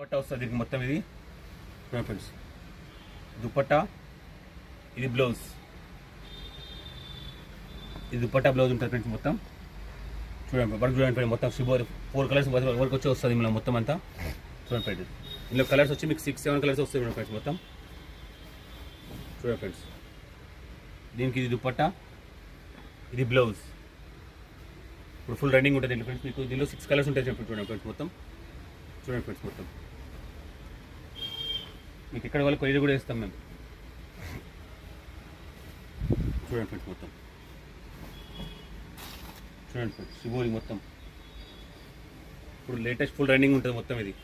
దుపట్టా వస్తుంది దీనికి మొత్తం. ఇది ఫ్రెండ్స్ దుపట్టా, ఇది బ్లౌజ్. ఇది దుపట్టా బ్లౌజ్ ఉంటుంది ఫ్రెండ్స్ మొత్తం. చూడండి వర్క్ చూడండి ఫ్రెండ్, మొత్తం 4 కలర్స్ వర్క్ వచ్చి వస్తుంది ఇందులో మొత్తం అంతా. చూడండి ఫ్రెండ్, ఇందులో కలర్స్ వచ్చి మీకు 6-7 కలర్స్ వస్తాయి ఫ్రెండ్స్ మొత్తం. చూడండి ఫ్రెండ్స్, దీనికి ఇది దుపట్టా, ఇది బ్లౌజ్. ఇప్పుడు ఫుల్ రన్నింగ్ ఉంటుంది ఫ్రెండ్స్. మీకు దీనిలో 6 కలర్స్ ఉంటాయి చూడండి ఫ్రెండ్స్ మొత్తం. చూడండి ఫ్రెండ్స్ మొత్తం మీకు ఎక్కడ వాళ్ళు కొరియర్ కూడా వేస్తాం మేము. చూడండి ఫ్రెండ్స్ మొత్తం. చూడండి ఫ్రెండ్స్, షిబోరి మొత్తం ఇప్పుడు లేటెస్ట్ ఫుల్ రన్నింగ్ ఉంటుంది మొత్తం ఇది.